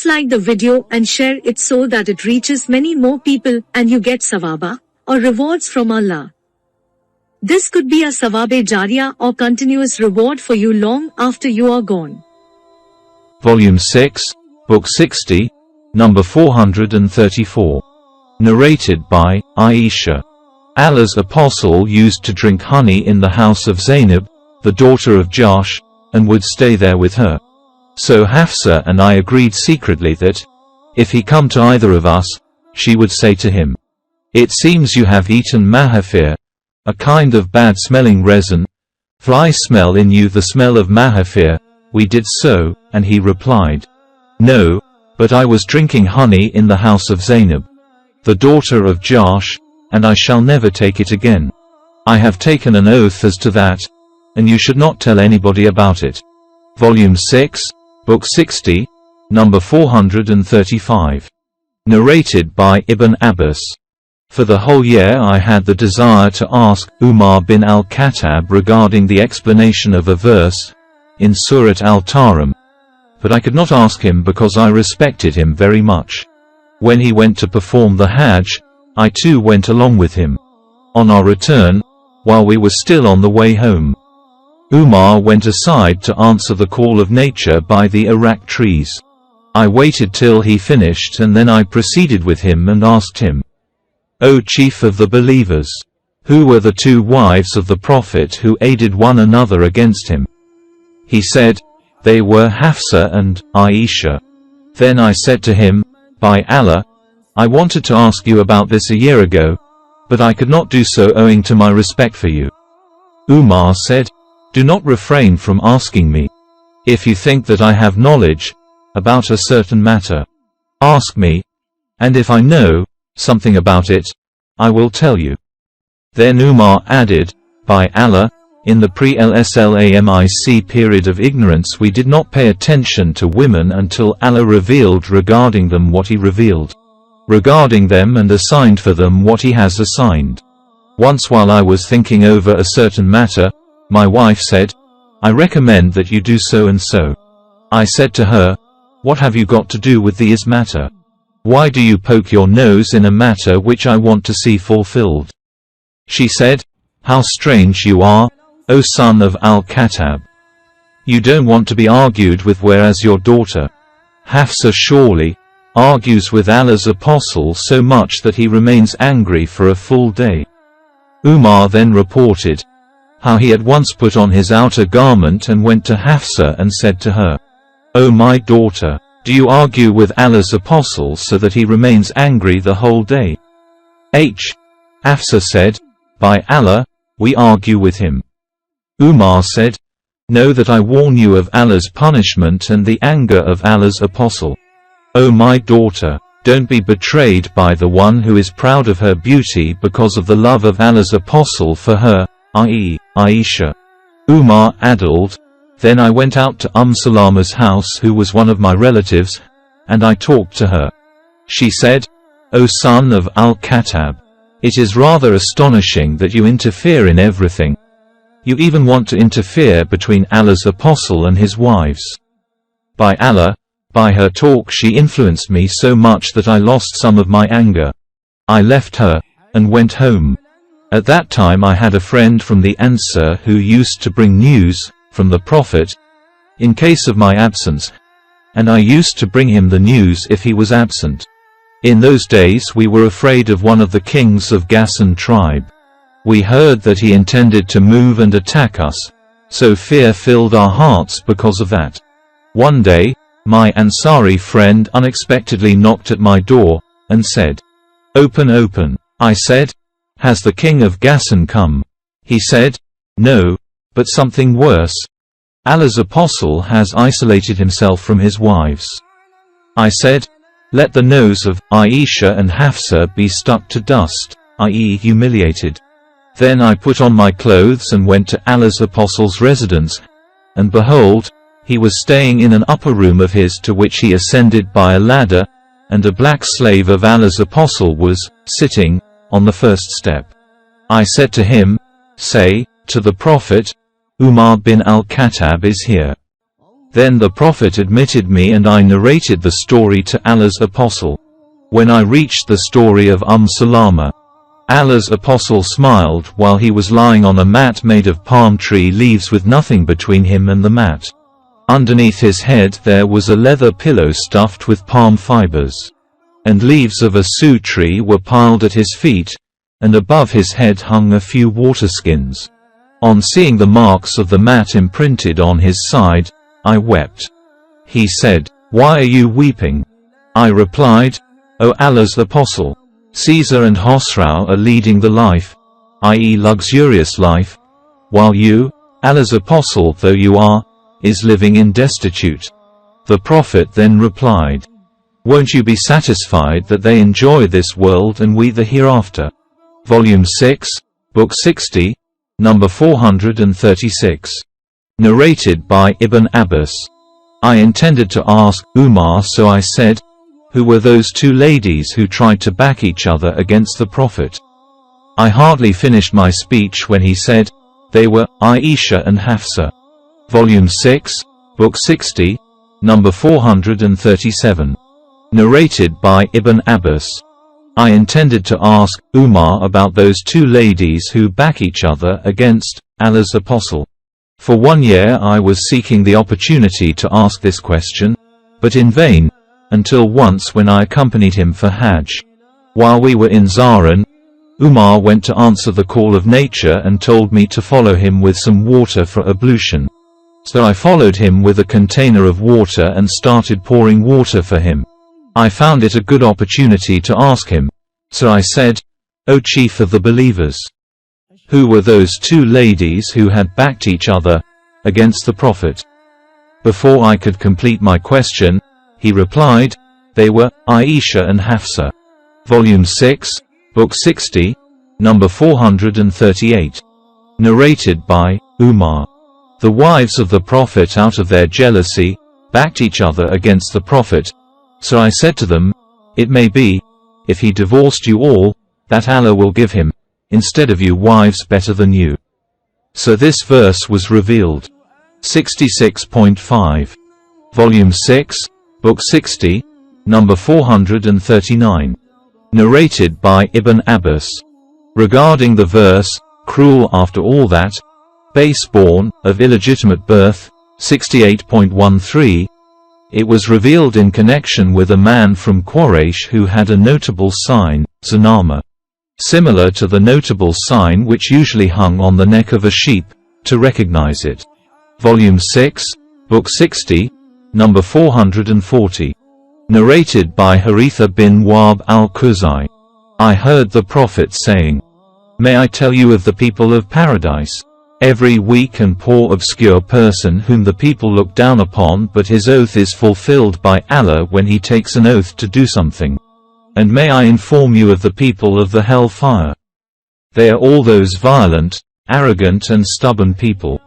Please like the video and share it so that it reaches many more people and you get sawaba, or rewards from Allah. This could be a sawabe jariyah or continuous reward for you long after you are gone. Volume 6, Book 60, number 434. Narrated by Aisha. Allah's apostle used to drink honey in the house of Zainab, the daughter of Jahsh, and would stay there with her. So Hafsa and I agreed secretly that, if he come to either of us, she would say to him, "It seems you have eaten mahafir, a kind of bad-smelling resin. Flies smell in you the smell of mahafir." We did so, and he replied, "No, but I was drinking honey in the house of Zainab, the daughter of Jahsh, and I shall never take it again. I have taken an oath as to that, and you should not tell anybody about it." Volume 6, Book 60, number 435. Narrated by Ibn Abbas. For the whole year I had the desire to ask Umar bin al-Khattab regarding the explanation of a verse in Surah al-Tarim, but I could not ask him because I respected him very much. When he went to perform the Hajj, I too went along with him. On our return, while we were still on the way home, Umar went aside to answer the call of nature by the arak trees. I waited till he finished and then I proceeded with him and asked him, "O chief of the believers, who were the two wives of the Prophet who aided one another against him?" He said, "They were Hafsa and Aisha." Then I said to him, "By Allah, I wanted to ask you about this a year ago, but I could not do so owing to my respect for you." Umar said, "Do not refrain from asking me. If you think that I have knowledge about a certain matter, ask me, and if I know something about it, I will tell you." Then Umar added, "By Allah, in the pre-Islamic period of ignorance we did not pay attention to women until Allah revealed regarding them what he revealed regarding them and assigned for them what he has assigned. Once while I was thinking over a certain matter, my wife said, 'I recommend that you do so and so.' I said to her, 'What have you got to do with this matter? Why do you poke your nose in a matter which I want to see fulfilled?' She said, 'How strange you are, O son of al-Khattab. You don't want to be argued with, whereas your daughter Hafsa surely argues with Allah's apostle so much that he remains angry for a full day." Umar then reported how he had once put on his outer garment and went to Hafsa and said to her, "O my daughter, do you argue with Allah's apostle so that he remains angry the whole day?" Hafsa said, "By Allah, we argue with him." Umar said, "Know that I warn you of Allah's punishment and the anger of Allah's apostle. O my daughter, don't be betrayed by the one who is proud of her beauty because of the love of Allah's apostle for her, i.e., Aisha." Umar addled, "Then I went out to Salama's house, who was one of my relatives, and I talked to her. She said, 'O son of al-Khattab, it is rather astonishing that you interfere in everything. You even want to interfere between Allah's apostle and his wives. By Allah, by her talk she influenced me so much that I lost some of my anger. I left her, and went home. At that time I had a friend from the Ansar who used to bring news from the Prophet in case of my absence, and I used to bring him the news if he was absent. In those days we were afraid of one of the kings of Ghassan tribe. We heard that he intended to move and attack us, so fear filled our hearts because of that. One day, my Ansari friend unexpectedly knocked at my door, and said, 'Open, open.' I said, 'Has the king of Ghassan come?' He said, 'No, but something worse. Allah's apostle has isolated himself from his wives.' I said, 'Let the nose of Aisha and Hafsa be stuck to dust, i.e. humiliated.' Then I put on my clothes and went to Allah's apostle's residence, and behold, he was staying in an upper room of his to which he ascended by a ladder, and a black slave of Allah's apostle was sitting on the first step. I said to him, 'Say to the Prophet, Umar bin al-Khattab is here.' Then the Prophet admitted me and I narrated the story to Allah's Apostle. When I reached the story of Salama, Allah's Apostle smiled while he was lying on a mat made of palm tree leaves with nothing between him and the mat. Underneath his head there was a leather pillow stuffed with palm fibers. And leaves of a su tree were piled at his feet, and above his head hung a few water skins. On seeing the marks of the mat imprinted on his side, I wept. He said, "Why are you weeping?" I replied, "O Allah's Apostle, Caesar and Khosrau are leading the life, i.e. luxurious life, while you, Allah's Apostle though you are, is living in destitute." The Prophet then replied, "Won't you be satisfied that they enjoy this world and we the hereafter?" Volume 6, Book 60, number 436. Narrated by Ibn Abbas. I intended to ask Umar, so I said, "Who were those two ladies who tried to back each other against the Prophet?" I hardly finished my speech when he said, "They were Aisha and Hafsa." Volume 6, Book 60, number 437. Narrated by Ibn Abbas. I intended to ask Umar about those two ladies who back each other against Allah's Apostle. For 1 year I was seeking the opportunity to ask this question, but in vain, until once when I accompanied him for Hajj. While we were in Zaran, Umar went to answer the call of nature and told me to follow him with some water for ablution. So I followed him with a container of water and started pouring water for him. I found it a good opportunity to ask him, so I said, "O Chief of the Believers, who were those two ladies who had backed each other against the Prophet?" Before I could complete my question, he replied, "They were Aisha and Hafsa." Volume 6, Book 60, number 438. Narrated by Umar. The wives of the Prophet out of their jealousy backed each other against the Prophet. So I said to them, "It may be, if he divorced you all, that Allah will give him, instead of you, wives better than you." So this verse was revealed. 66.5. Volume 6, Book 60, number 439. Narrated by Ibn Abbas. Regarding the verse, "Cruel after all that, base-born, of illegitimate birth," 68.13, it was revealed in connection with a man from Quraysh who had a notable sign, Zanama, similar to the notable sign which usually hung on the neck of a sheep, to recognize it. Volume 6, Book 60, number 440. Narrated by Haritha bin Wahb al-Khuzai. I heard the Prophet saying, "May I tell you of the people of paradise? Every weak and poor obscure person whom the people look down upon, but his oath is fulfilled by Allah when he takes an oath to do something. And may I inform you of the people of the hell fire? They are all those violent, arrogant and stubborn people.